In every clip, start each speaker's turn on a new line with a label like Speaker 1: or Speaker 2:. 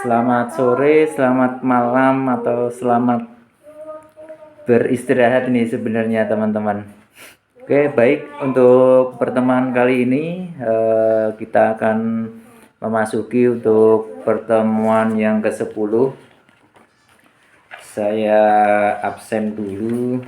Speaker 1: Selamat sore, selamat malam, atau selamat beristirahat ini sebenarnya teman-teman. Oke, baik, untuk pertemuan kali ini kita akan memasuki untuk pertemuan yang ke-10. Saya absen dulu.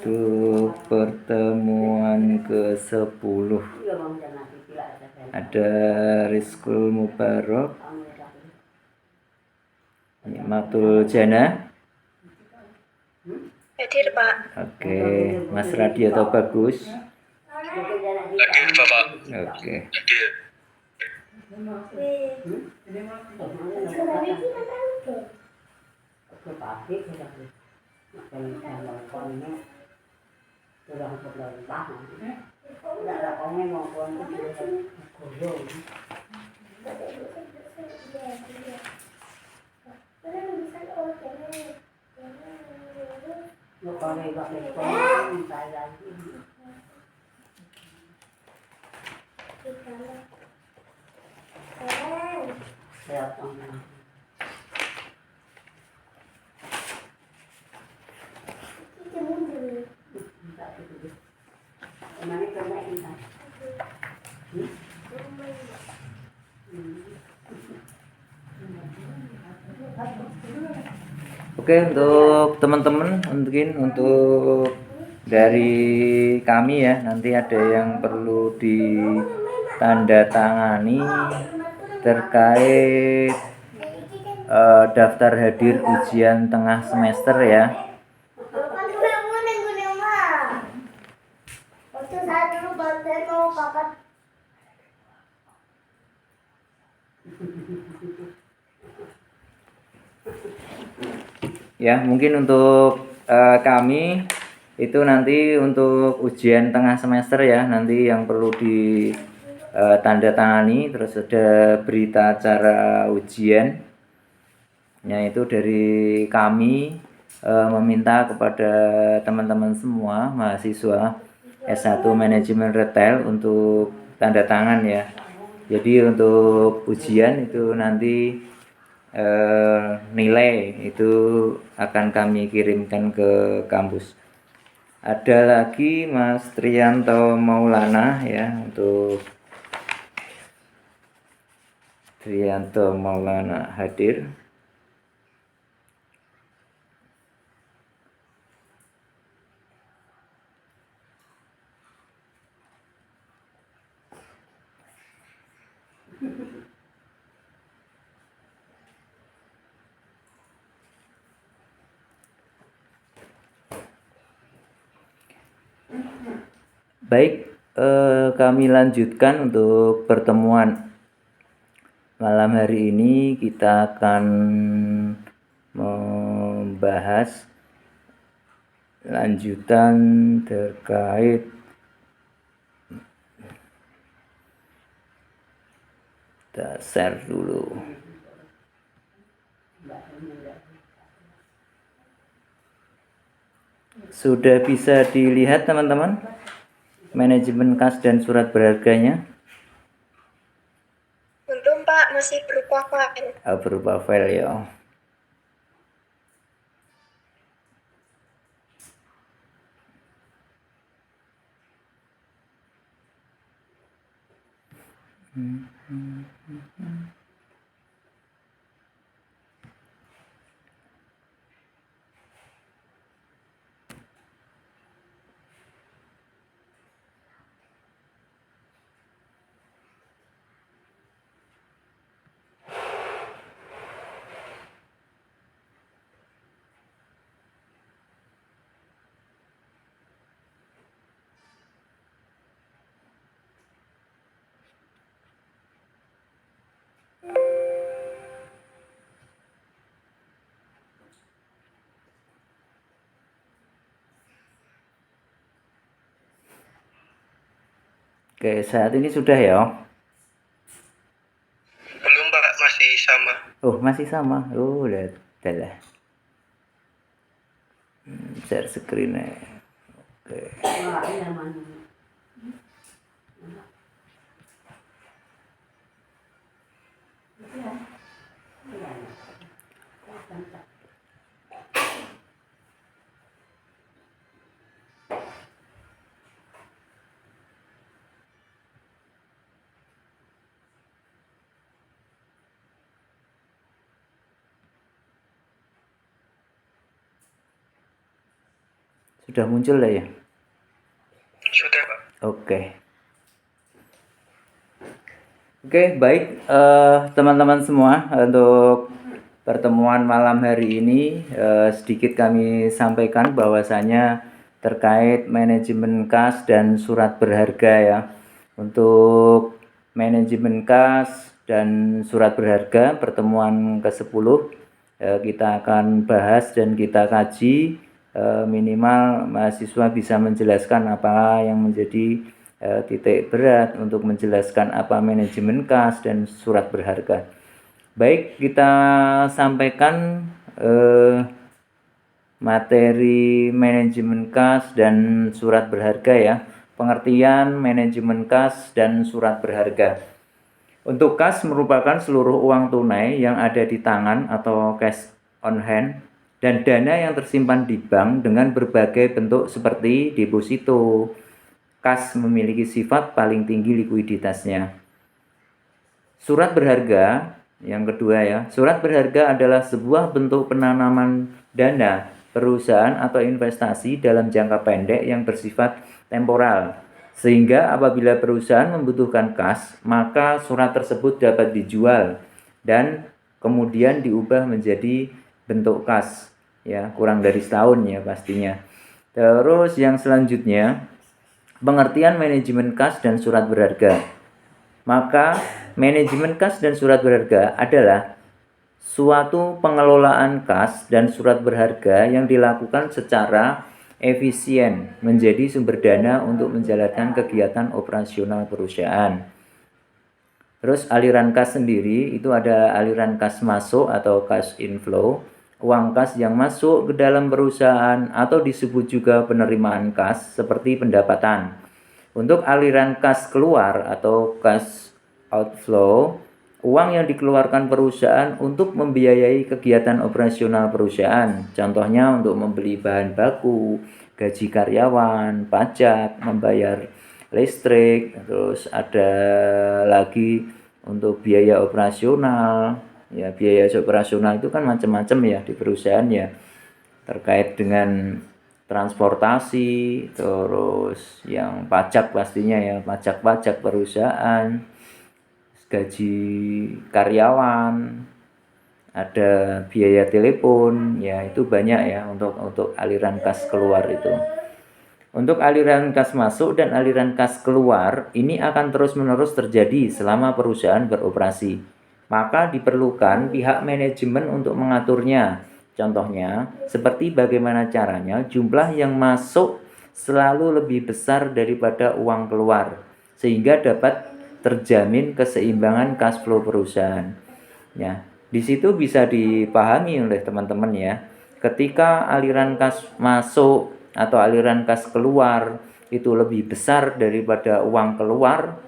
Speaker 1: Untuk pertemuan ke-10 ada Rizkul Mubarak, Nikmatul Jana.
Speaker 2: Hadir, Pak.
Speaker 1: Oke, Mas Radi atau Bagus?
Speaker 2: Hadir, Bapak.
Speaker 1: Oke.
Speaker 2: Hadir.
Speaker 1: Oke, untuk teman-teman, mungkin untuk dari kami ya, nanti ada yang perlu ditandatangani terkait daftar hadir ujian tengah semester ya. Ya, mungkin untuk kami itu nanti untuk ujian tengah semester ya, nanti yang perlu ditandatangani, terus ada berita acara ujian. Itu dari kami meminta kepada teman-teman semua mahasiswa S1 Manajemen Retail untuk tanda tangan ya. Jadi untuk ujian itu nanti nilai itu akan kami kirimkan ke kampus. Ada lagi Mas Trianto Maulana ya, untuk Trianto Maulana hadir. Baik, kami lanjutkan untuk pertemuan malam hari ini. Kita akan membahas lanjutan terkait dasar dulu. Sudah bisa dilihat teman-teman manajemen kas dan surat berharganya?
Speaker 2: Belum, Pak. Masih berupa file.
Speaker 1: Berupa file ya. Oke, saat ini sudah ya.
Speaker 2: sama.
Speaker 1: Oh, masih sama. Oh, udah lah. Share screen ya. Oke. Sudah muncul lah ya?
Speaker 2: Sudah, Pak.
Speaker 1: Oke. Oke, baik teman-teman semua, untuk pertemuan malam hari ini sedikit kami sampaikan bahwasanya terkait manajemen kas dan surat berharga ya. Untuk manajemen kas dan surat berharga pertemuan ke-10 kita akan bahas dan kita kaji, minimal mahasiswa bisa menjelaskan apa yang menjadi titik berat untuk menjelaskan apa manajemen kas dan surat berharga. Baik, kita sampaikan materi manajemen kas dan surat berharga ya. Pengertian manajemen kas dan surat berharga. Untuk kas merupakan seluruh uang tunai yang ada di tangan atau cash on hand dan dana yang tersimpan di bank dengan berbagai bentuk seperti deposito. Kas memiliki sifat paling tinggi likuiditasnya. Surat berharga yang kedua ya. Surat berharga adalah sebuah bentuk penanaman dana perusahaan atau investasi dalam jangka pendek yang bersifat temporal. Sehingga apabila perusahaan membutuhkan kas, maka surat tersebut dapat dijual dan kemudian diubah menjadi bentuk kas. Ya, kurang dari setahun ya pastinya. Terus yang selanjutnya, pengertian manajemen kas dan surat berharga. Maka manajemen kas dan surat berharga adalah suatu pengelolaan kas dan surat berharga yang dilakukan secara efisien menjadi sumber dana untuk menjalankan kegiatan operasional perusahaan. Terus aliran kas sendiri itu ada aliran kas masuk atau cash inflow, uang kas yang masuk ke dalam perusahaan atau disebut juga penerimaan kas seperti pendapatan. Untuk aliran kas keluar atau cash outflow, uang yang dikeluarkan perusahaan untuk membiayai kegiatan operasional perusahaan. Contohnya untuk membeli bahan baku, gaji karyawan, pajak, membayar listrik, terus ada lagi untuk biaya operasional. Ya, biaya operasional itu kan macam-macam ya di perusahaan ya, terkait dengan transportasi, terus yang pajak pastinya ya, pajak-pajak perusahaan, gaji karyawan, ada biaya telepon, ya itu banyak ya untuk aliran kas keluar itu. Untuk aliran kas masuk dan aliran kas keluar ini akan terus-menerus terjadi selama perusahaan beroperasi. Maka diperlukan pihak manajemen untuk mengaturnya. Contohnya, seperti bagaimana caranya jumlah yang masuk selalu lebih besar daripada uang keluar, sehingga dapat terjamin keseimbangan cash flow perusahaan. Ya, di situ bisa dipahami oleh teman-teman ya. Ketika aliran kas masuk atau aliran kas keluar itu lebih besar daripada uang keluar,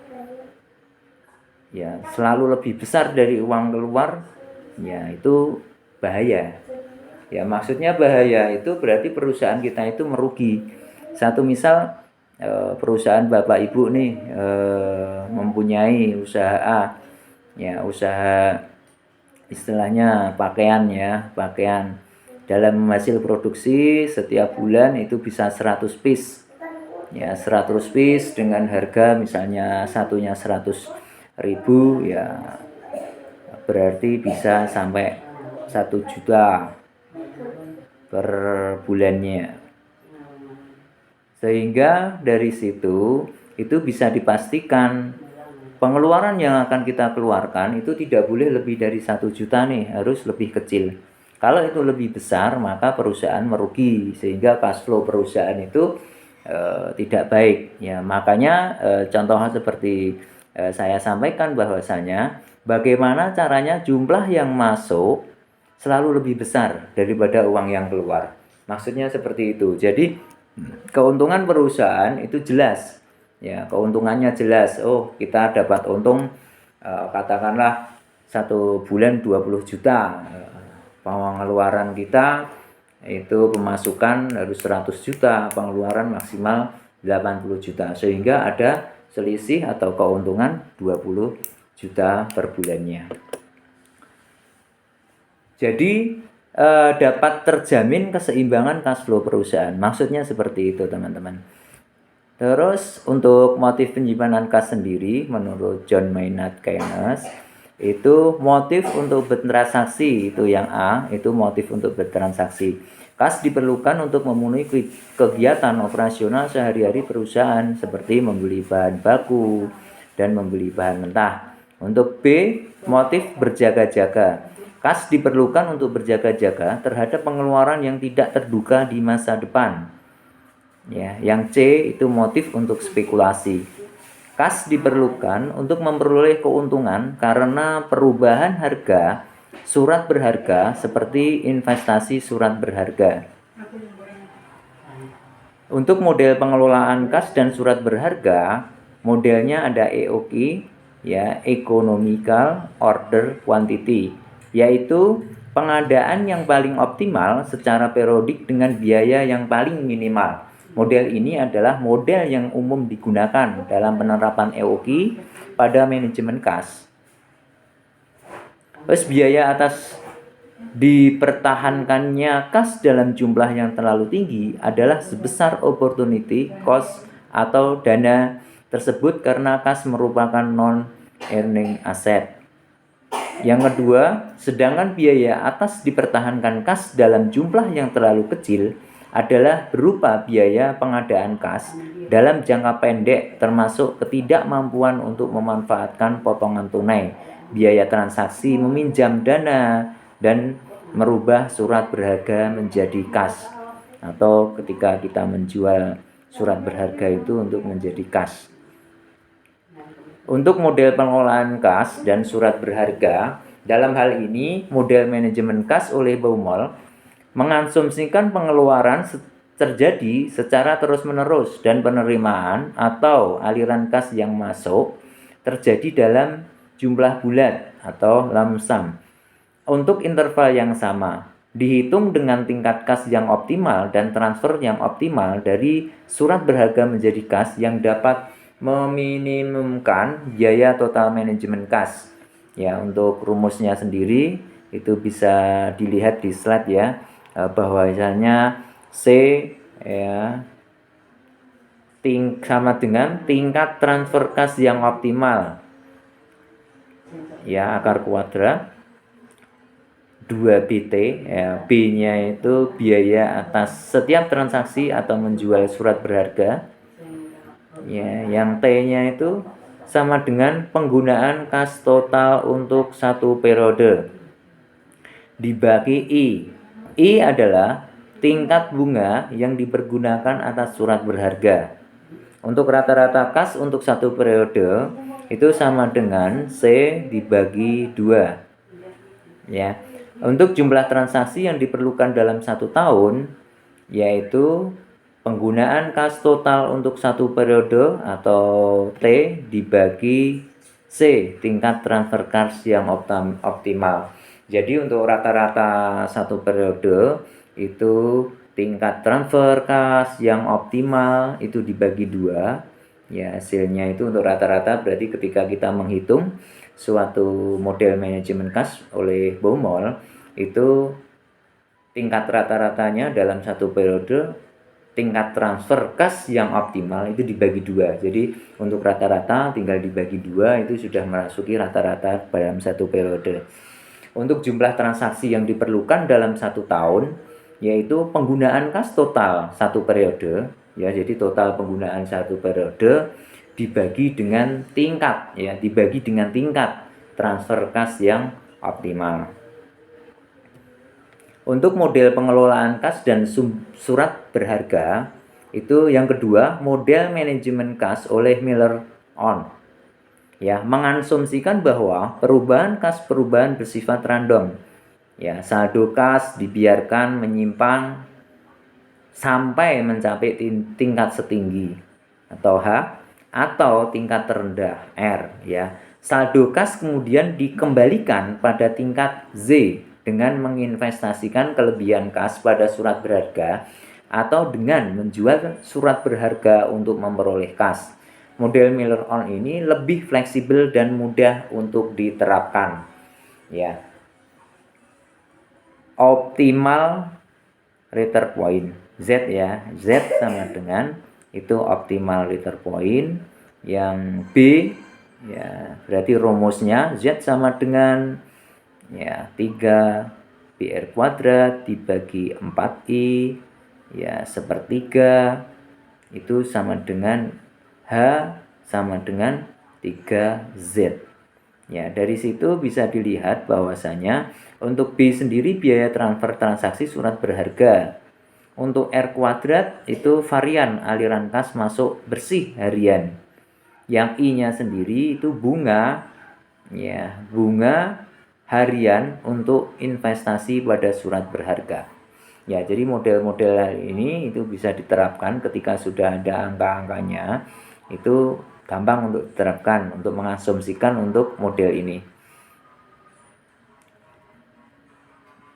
Speaker 1: ya selalu lebih besar dari uang keluar, ya itu bahaya. Ya maksudnya bahaya itu berarti perusahaan kita itu merugi. Satu misal perusahaan bapak ibu nih mempunyai usaha A, ya usaha istilahnya pakaian ya, pakaian. Dalam hasil produksi setiap bulan itu bisa 100 piece. Ya 100 piece dengan harga misalnya satunya 100.000, ya berarti bisa sampai 1 juta per bulannya. Sehingga dari situ itu bisa dipastikan pengeluaran yang akan kita keluarkan itu tidak boleh lebih dari 1 juta nih, harus lebih kecil. Kalau itu lebih besar maka perusahaan merugi, sehingga cash flow perusahaan itu tidak baik. Ya makanya contohnya seperti saya sampaikan bahwasanya bagaimana caranya jumlah yang masuk selalu lebih besar daripada uang yang keluar. Maksudnya seperti itu. Jadi keuntungan perusahaan itu jelas. Ya, keuntungannya jelas. Oh, kita dapat untung katakanlah 1 bulan 20 juta. Pengeluaran kita itu pemasukan harus 100 juta, pengeluaran maksimal 80 juta. Sehingga ada selisih atau keuntungan 20 juta per bulannya. Jadi dapat terjamin keseimbangan cash flow perusahaan. Maksudnya seperti itu, teman-teman. Terus untuk motif penyimpanan kas sendiri menurut John Maynard Keynes itu motif untuk bertransaksi, itu yang A, itu motif untuk bertransaksi. Kas diperlukan untuk memenuhi kegiatan operasional sehari-hari perusahaan seperti membeli bahan baku dan membeli bahan mentah. Untuk B, motif berjaga-jaga. Kas diperlukan untuk berjaga-jaga terhadap pengeluaran yang tidak terduga di masa depan. Ya, yang C itu motif untuk spekulasi. Kas diperlukan untuk memperoleh keuntungan karena perubahan harga surat berharga seperti investasi surat berharga. Untuk model pengelolaan kas dan surat berharga, modelnya ada EOQ, ya, Economical Order Quantity, yaitu pengadaan yang paling optimal secara periodik dengan biaya yang paling minimal. Model ini adalah model yang umum digunakan dalam penerapan EOQ pada manajemen kas. Terus biaya atas dipertahankannya kas dalam jumlah yang terlalu tinggi adalah sebesar opportunity cost atau dana tersebut karena kas merupakan non-earning asset. Yang kedua, sedangkan biaya atas dipertahankan kas dalam jumlah yang terlalu kecil adalah berupa biaya pengadaan kas dalam jangka pendek termasuk ketidakmampuan untuk memanfaatkan potongan tunai, biaya transaksi meminjam dana, dan merubah surat berharga menjadi kas, atau ketika kita menjual surat berharga itu untuk menjadi kas. Untuk model pengelolaan kas dan surat berharga, dalam hal ini model manajemen kas oleh Baumol mengasumsikan pengeluaran terjadi secara terus-menerus dan penerimaan atau aliran kas yang masuk terjadi dalam jumlah bulat atau lump sum untuk interval yang sama, dihitung dengan tingkat kas yang optimal dan transfer yang optimal dari surat berharga menjadi kas yang dapat meminimumkan biaya total manajemen kas. Ya, untuk rumusnya sendiri itu bisa dilihat di slide ya, bahwasanya C ya sama dengan tingkat transfer kas yang optimal, ya, akar kuadrat 2BT, ya, B-nya itu biaya atas setiap transaksi atau menjual surat berharga, ya, yang T-nya itu sama dengan penggunaan kas total untuk satu periode dibagi I. I adalah tingkat bunga yang dipergunakan atas surat berharga. Untuk rata-rata kas untuk satu periode itu sama dengan C dibagi 2. Ya. Untuk jumlah transaksi yang diperlukan dalam 1 tahun, yaitu penggunaan kas total untuk satu periode atau T dibagi C, tingkat transfer kas yang optimal. Jadi untuk rata-rata satu periode itu tingkat transfer kas yang optimal itu dibagi 2. Ya, hasilnya itu untuk rata-rata berarti ketika kita menghitung suatu model manajemen kas oleh Baumol itu tingkat rata-ratanya dalam satu periode tingkat transfer kas yang optimal itu dibagi 2. Jadi untuk rata-rata tinggal dibagi 2 itu sudah merasuki rata-rata dalam satu periode. Untuk jumlah transaksi yang diperlukan dalam 1 tahun yaitu penggunaan kas total satu periode, ya, jadi total penggunaan satu periode dibagi dengan tingkat, ya, dibagi dengan tingkat transfer kas yang optimal. Untuk model pengelolaan kas dan surat berharga itu yang kedua, model manajemen kas oleh Miller On, ya, mengasumsikan bahwa perubahan kas bersifat random. Ya, saldo kas dibiarkan menyimpang sampai mencapai tingkat setinggi atau H atau tingkat terendah R, ya. Saldo kas kemudian dikembalikan pada tingkat Z dengan menginvestasikan kelebihan kas pada surat berharga atau dengan menjual surat berharga untuk memperoleh kas. Model Miller-Urn ini lebih fleksibel dan mudah untuk diterapkan. Ya. Optimal return point Z, ya. Z sama dengan itu optimal return point. Yang B, ya, berarti rumusnya Z sama dengan, ya, 3 BR kuadrat dibagi 4I, ya, sepertiga, itu sama dengan H sama dengan 3Z. Ya, dari situ bisa dilihat bahwasanya untuk B sendiri biaya transfer transaksi surat berharga. Untuk R kuadrat itu varian aliran kas masuk bersih harian. Yang I-nya sendiri itu bunga, ya, bunga harian untuk investasi pada surat berharga. Ya, jadi model-model ini itu bisa diterapkan ketika sudah ada angka-angkanya. Itu gampang untuk diterapkan, untuk mengasumsikan untuk model ini.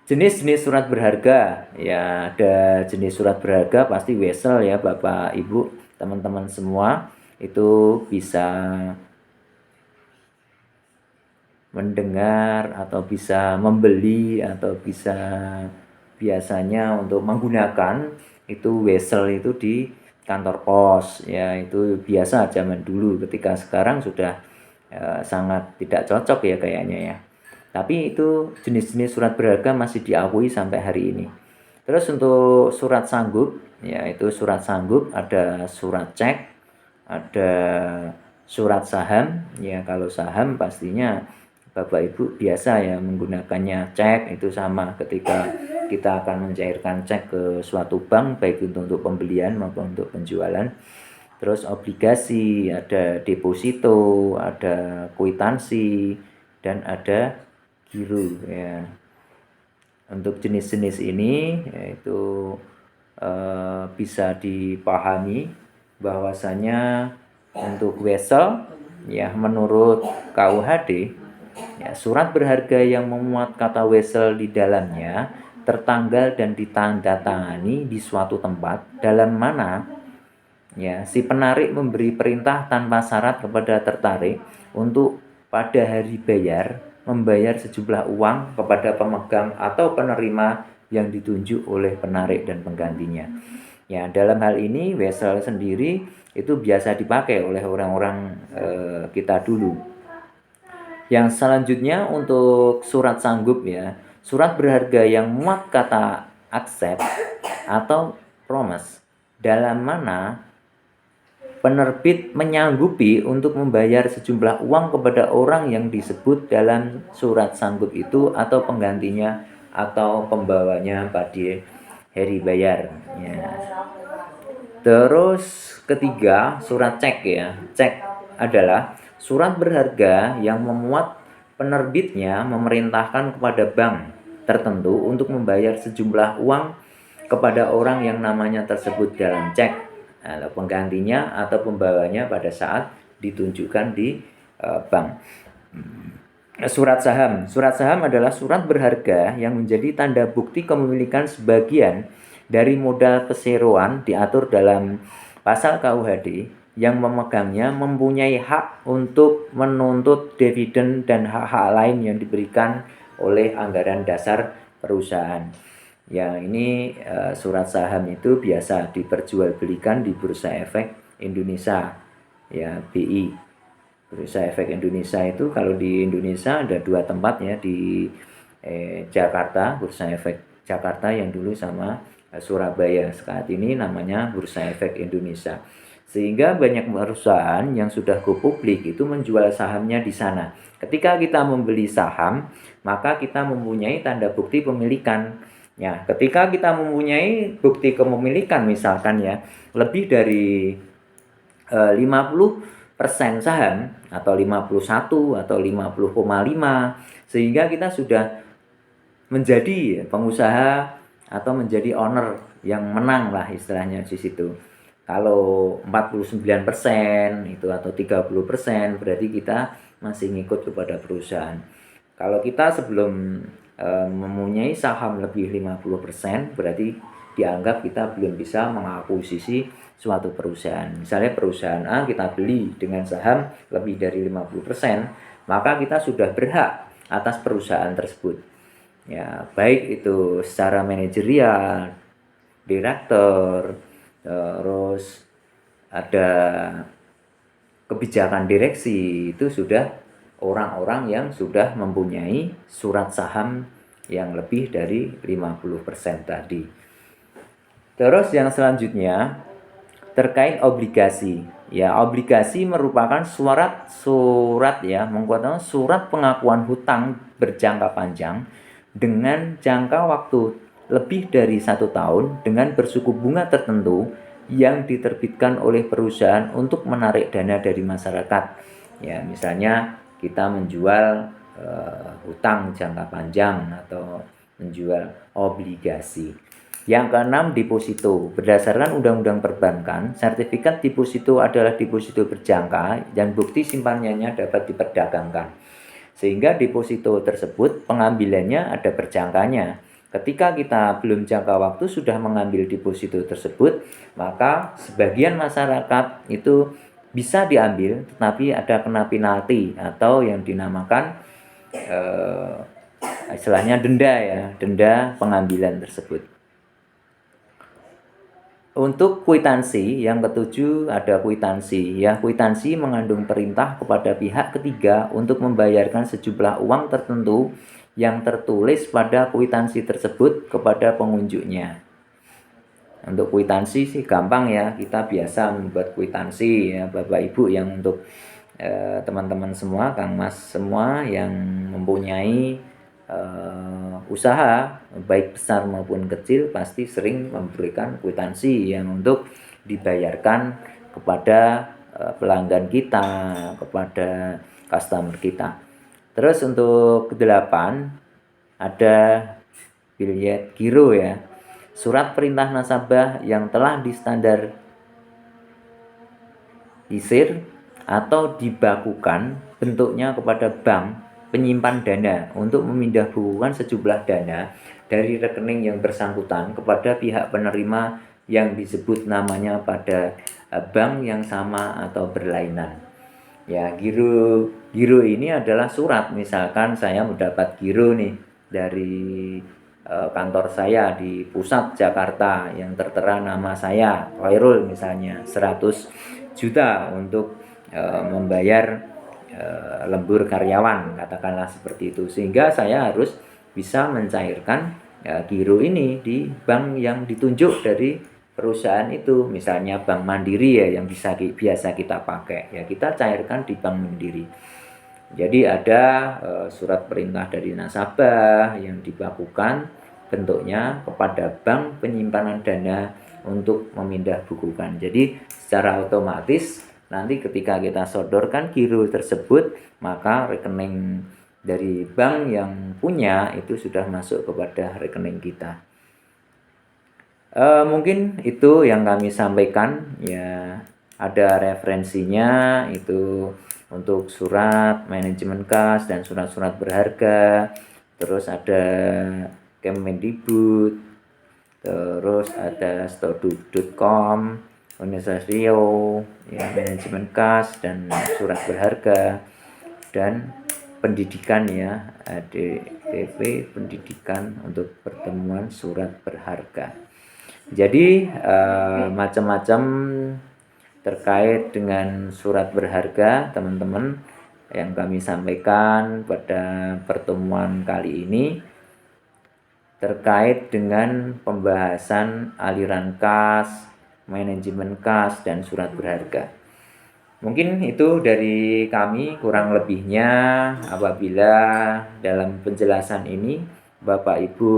Speaker 1: Jenis-jenis surat berharga, ya, ada jenis surat berharga pasti wesel, ya, Bapak Ibu, teman-teman semua itu bisa mendengar atau bisa membeli atau bisa biasanya untuk menggunakan itu wesel itu di kantor pos, ya, itu biasa zaman dulu. Ketika sekarang sudah sangat tidak cocok, ya, kayaknya, ya. Tapi itu jenis-jenis surat berharga masih diakui sampai hari ini. Terus untuk surat sanggup, ya, itu surat sanggup ada surat cek, ada surat saham. Ya, kalau saham pastinya Bapak Ibu biasa, ya, menggunakannya cek. Itu sama ketika kita akan mencairkan cek ke suatu bank, baik untuk pembelian maupun untuk penjualan. Terus obligasi, ada deposito, ada kwitansi, dan ada giro, ya. Untuk jenis-jenis ini yaitu bisa dipahami bahwasanya untuk wesel, ya, menurut KUHD, ya, surat berharga yang memuat kata wesel di dalamnya tertanggal dan ditandatangani di suatu tempat dalam mana, ya, si penarik memberi perintah tanpa syarat kepada tertarik untuk pada hari bayar membayar sejumlah uang kepada pemegang atau penerima yang ditunjuk oleh penarik dan penggantinya. Ya, dalam hal ini wesel sendiri itu biasa dipakai oleh orang-orang kita dulu. Yang selanjutnya untuk surat sanggup, ya, surat berharga yang muat kata accept atau promise dalam mana penerbit menyanggupi untuk membayar sejumlah uang kepada orang yang disebut dalam surat sanggup itu atau penggantinya atau pembawanya pada hari bayar, ya. Terus ketiga, surat cek, ya. Cek adalah surat berharga yang memuat penerbitnya memerintahkan kepada bank tertentu untuk membayar sejumlah uang kepada orang yang namanya tersebut dalam cek, atau penggantinya atau pembawanya pada saat ditunjukkan di bank. Surat saham. Surat saham adalah surat berharga yang menjadi tanda bukti kepemilikan sebagian dari modal perseroan diatur dalam pasal KUHD. Yang memegangnya mempunyai hak untuk menuntut dividen dan hak-hak lain yang diberikan oleh anggaran dasar perusahaan. Ya, ini surat saham itu biasa diperjualbelikan di Bursa Efek Indonesia, ya, BI. Bursa Efek Indonesia itu kalau di Indonesia ada dua tempat, ya, di Jakarta, Bursa Efek Jakarta yang dulu sama Surabaya. Saat ini namanya Bursa Efek Indonesia. Sehingga banyak perusahaan yang sudah go publik itu menjual sahamnya di sana. Ketika kita membeli saham, maka kita mempunyai tanda bukti pemilikan. Ya, ketika kita mempunyai bukti kepemilikan misalkan, ya, lebih dari 50 saham atau 51 atau 50,5, sehingga kita sudah menjadi pengusaha atau menjadi owner yang menang lah istilahnya di situ. Kalau 49% itu atau 30% berarti kita masih ngikut kepada perusahaan. Kalau kita sebelum mempunyai saham lebih 50% berarti dianggap kita belum bisa mengakuisisi suatu perusahaan. Misalnya perusahaan A kita beli dengan saham lebih dari 50%, maka kita sudah berhak atas perusahaan tersebut. Ya, baik itu secara manajerial, direktur, terus ada kebijakan direksi, itu sudah orang-orang yang sudah mempunyai surat saham yang lebih dari 50% tadi. Terus yang selanjutnya terkait obligasi. Ya, obligasi merupakan surat ya, menggunakan surat pengakuan hutang berjangka panjang dengan jangka waktu lebih dari 1 tahun dengan bersuku bunga tertentu yang diterbitkan oleh perusahaan untuk menarik dana dari masyarakat. Ya, misalnya kita menjual hutang jangka panjang atau menjual obligasi. Yang keenam, deposito. Berdasarkan Undang-Undang Perbankan, sertifikat deposito adalah deposito berjangka yang bukti simpanannya dapat diperdagangkan. Sehingga deposito tersebut pengambilannya ada berjangkanya. Ketika kita belum jangka waktu sudah mengambil deposito tersebut, maka sebagian masyarakat itu bisa diambil, tetapi ada kena penalti atau yang dinamakan istilahnya denda ya, denda pengambilan tersebut. Untuk kwitansi, yang ketujuh ada kwitansi. Ya, kwitansi mengandung perintah kepada pihak ketiga untuk membayarkan sejumlah uang tertentu yang tertulis pada kwitansi tersebut kepada pengunjuknya. Untuk kwitansi sih gampang ya, kita biasa membuat kwitansi ya, Bapak Ibu yang untuk teman-teman semua, Kang Mas semua yang mempunyai usaha baik besar maupun kecil pasti sering memberikan kwitansi yang untuk dibayarkan kepada pelanggan kita, kepada customer kita. Terus untuk ke-8 ada billet giro ya. Surat perintah nasabah yang telah distandarisir atau dibakukan bentuknya kepada bank penyimpan dana untuk memindah bukukan sejumlah dana dari rekening yang bersangkutan kepada pihak penerima yang disebut namanya pada bank yang sama atau berlainan. Ya, giro ini adalah surat. Misalkan saya mendapat giro nih dari kantor saya di pusat Jakarta yang tertera nama saya, Khairul misalnya, 100 juta untuk membayar lembur karyawan, katakanlah seperti itu, sehingga saya harus bisa mencairkan giro ini di bank yang ditunjuk dari perusahaan itu, misalnya Bank Mandiri ya yang biasa kita pakai ya, kita cairkan di Bank Mandiri. Jadi ada surat perintah dari nasabah yang dibakukan bentuknya kepada bank penyimpanan dana untuk memindah bukukan. Jadi secara otomatis nanti ketika kita sodorkan giro tersebut, maka rekening dari bank yang punya itu sudah masuk kepada rekening kita. Mungkin itu yang kami sampaikan ya. Ada referensinya itu untuk surat manajemen kas dan surat-surat berharga. Terus ada Kemendikbud, terus ada stoduk.com, Universitas Riau, ya, manajemen kas dan surat berharga, dan pendidikan ya, ADTP pendidikan untuk pertemuan surat berharga. Jadi macam-macam terkait dengan surat berharga teman-teman yang kami sampaikan pada pertemuan kali ini terkait dengan pembahasan aliran kas, manajemen kas, dan surat berharga. Mungkin itu dari kami, kurang lebihnya apabila dalam penjelasan ini Bapak Ibu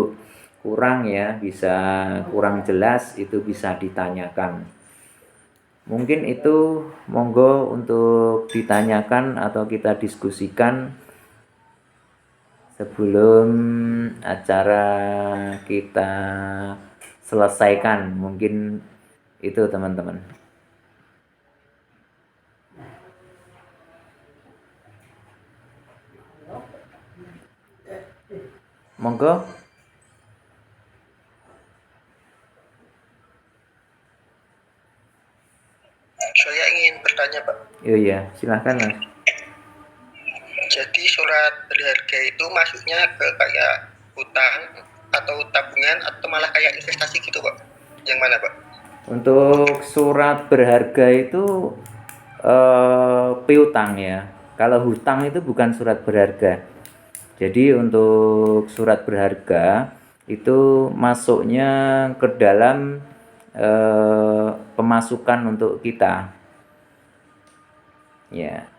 Speaker 1: kurang ya, bisa kurang jelas, itu bisa ditanyakan. Mungkin itu monggo untuk ditanyakan atau kita diskusikan sebelum acara kita selesaikan. Mungkin itu teman-teman. Monggo.
Speaker 2: Saya ingin bertanya, Pak.
Speaker 1: Iya, silahkan Mas.
Speaker 2: Jadi surat berharga itu masuknya ke kayak hutang atau tabungan atau malah kayak investasi gitu, Pak? Yang mana, Pak?
Speaker 1: Untuk surat berharga itu piutang ya. Kalau hutang itu bukan surat berharga. Jadi untuk surat berharga itu masuknya ke dalam pemasukan untuk kita. Ya.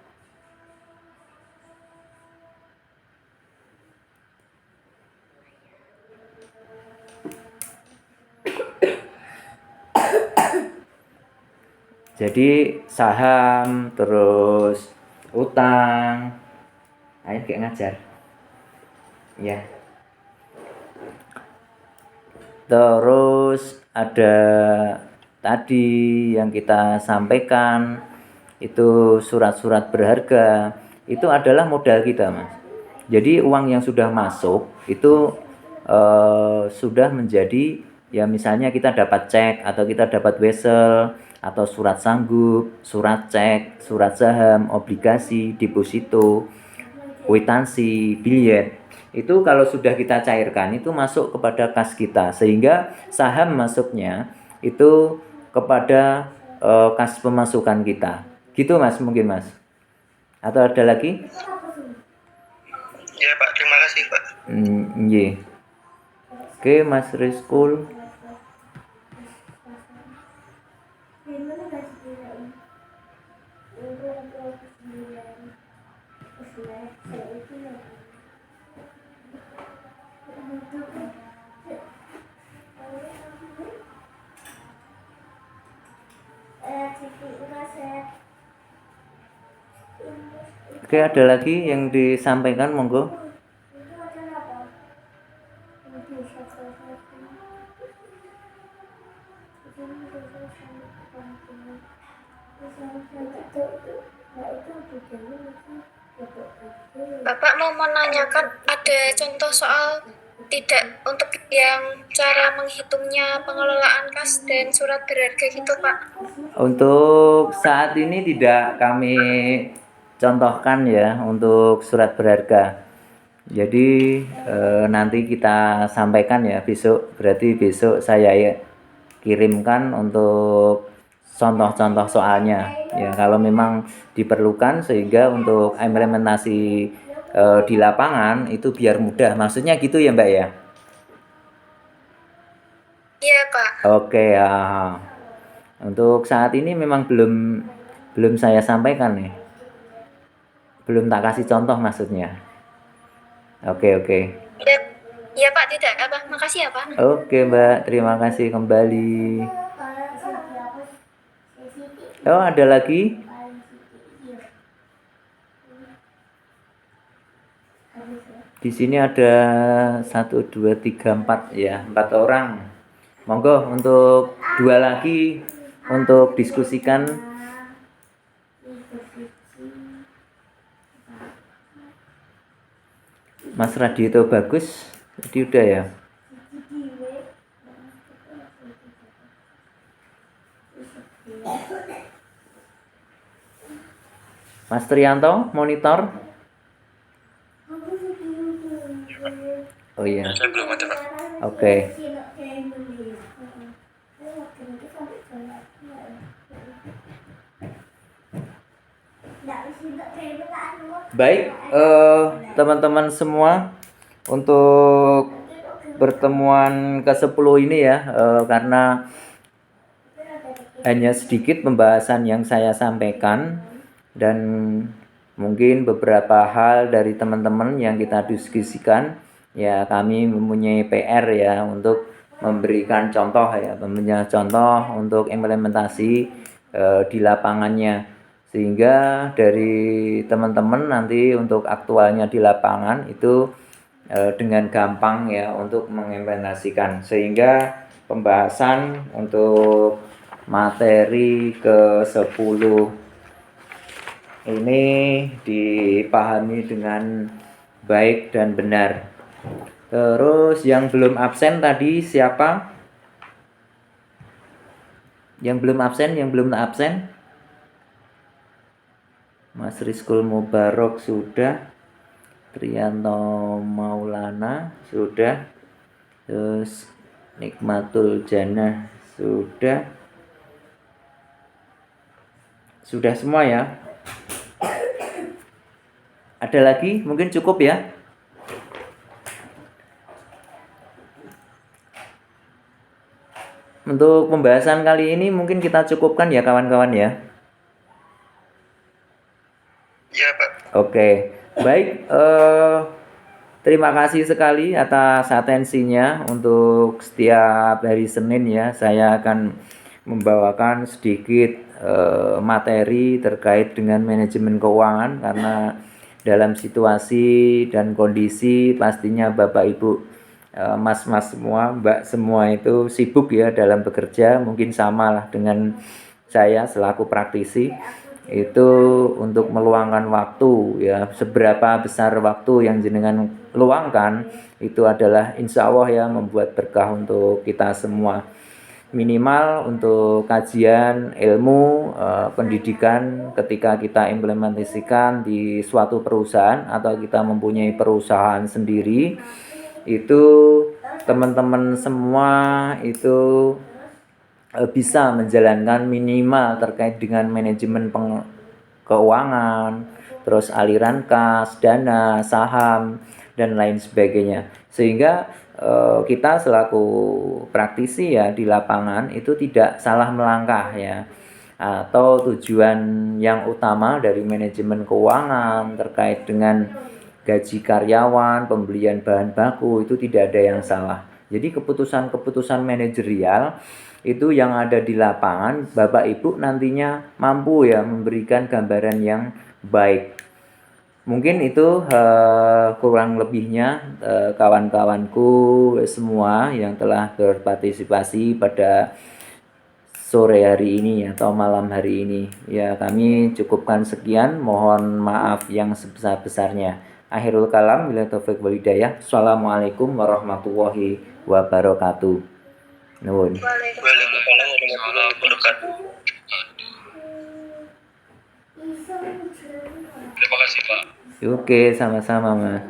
Speaker 1: Jadi saham, terus utang. Ayo kayak ngajar. Ya. Terus ada tadi yang kita sampaikan itu surat-surat berharga. Itu adalah modal kita, Mas. Jadi uang yang sudah masuk itu sudah menjadi ya misalnya kita dapat cek atau kita dapat wesel atau surat sanggup, surat cek, surat saham, obligasi, deposito, kwitansi, biljet. Itu kalau sudah kita cairkan itu masuk kepada kas kita sehingga saham masuknya itu kepada kas pemasukan kita. Gitu Mas, mungkin Mas. Atau ada lagi?
Speaker 2: Ya, Pak. Terima kasih, Pak.
Speaker 1: Iya. Oke, Mas Rizkul. Oke, ada lagi yang disampaikan, monggo.
Speaker 3: Bapak mau menanyakan ada contoh soal tidak untuk yang cara menghitungnya pengelolaan kas dan surat berharga gitu, Pak?
Speaker 1: Untuk saat ini tidak kami contohkan ya untuk surat berharga. Jadi nanti kita sampaikan ya besok. Berarti besok saya ya kirimkan untuk contoh-contoh soalnya. Ya kalau memang diperlukan sehingga untuk implementasi di lapangan itu biar mudah. Maksudnya gitu ya Mbak ya?
Speaker 3: Iya, Pak.
Speaker 1: Oke ya. Untuk saat ini memang belum saya sampaikan nih. Belum tak kasih contoh maksudnya. Oke.
Speaker 3: Ya, ya Pak, tidak apa. Makasih ya, Pak.
Speaker 1: Oke Mbak, terima kasih kembali. Oh, ada lagi? Di sini ada 1, 2, 3, 4 ya, 4 orang. Monggo untuk 2 lagi untuk diskusikan. Mas Radito bagus, tadi udah ya. Mas Trianto, monitor. Oh iya.
Speaker 2: Saya belum ada, Pak.
Speaker 1: Oke. Baik, teman-teman semua, untuk pertemuan ke-10 ini ya, karena hanya sedikit pembahasan yang saya sampaikan dan mungkin beberapa hal dari teman-teman yang kita diskusikan, ya kami mempunyai PR ya untuk memberikan contoh ya, memberikan contoh untuk implementasi di lapangannya, sehingga dari teman-teman nanti untuk aktualnya di lapangan itu dengan gampang ya untuk mengimplementasikan, sehingga pembahasan untuk materi ke-10 ini dipahami dengan baik dan benar. Terus yang belum absen tadi siapa? Yang belum absen? Mas Rizkul Mubarok sudah, Trianto Maulana sudah, terus Nikmatul Jannah sudah semua ya. Ada lagi? Mungkin cukup ya. Untuk pembahasan kali ini mungkin kita cukupkan ya kawan-kawan ya.
Speaker 2: Iya, Pak.
Speaker 1: Oke, baik. Terima kasih sekali atas atensinya. Untuk setiap hari Senin ya, saya akan membawakan sedikit materi terkait dengan manajemen keuangan, karena dalam situasi dan kondisi pastinya Bapak Ibu, mas-mas semua, mbak semua itu sibuk ya dalam bekerja, mungkin sama lah dengan saya selaku praktisi. Itu untuk meluangkan waktu ya, seberapa besar waktu yang jenengan luangkan itu adalah insya Allah ya membuat berkah untuk kita semua. Minimal untuk kajian ilmu pendidikan ketika kita implementasikan di suatu perusahaan atau kita mempunyai perusahaan sendiri, itu teman-teman semua itu bisa menjalankan minimal terkait dengan manajemen keuangan, terus aliran kas, dana, saham, dan lain sebagainya. Sehingga kita selaku praktisi ya di lapangan itu tidak salah melangkah ya. Atau tujuan yang utama dari manajemen keuangan terkait dengan gaji karyawan, pembelian bahan baku itu tidak ada yang salah. Jadi keputusan-keputusan manajerial itu yang ada di lapangan, Bapak Ibu nantinya mampu ya memberikan gambaran yang baik. Mungkin itu kurang lebihnya kawan-kawanku semua yang telah berpartisipasi pada sore hari ini atau malam hari ini. Ya, kami cukupkan sekian, mohon maaf yang sebesar-besarnya. Akhirul kalam, bila taufik wal hidayah. Assalamualaikum warahmatullahi wabarakatuh. Nuhun.
Speaker 2: Waalaikumsalam warahmatullahi wabarakatuh. Terima kasih, Pak.
Speaker 1: Oke, sama-sama, Mas.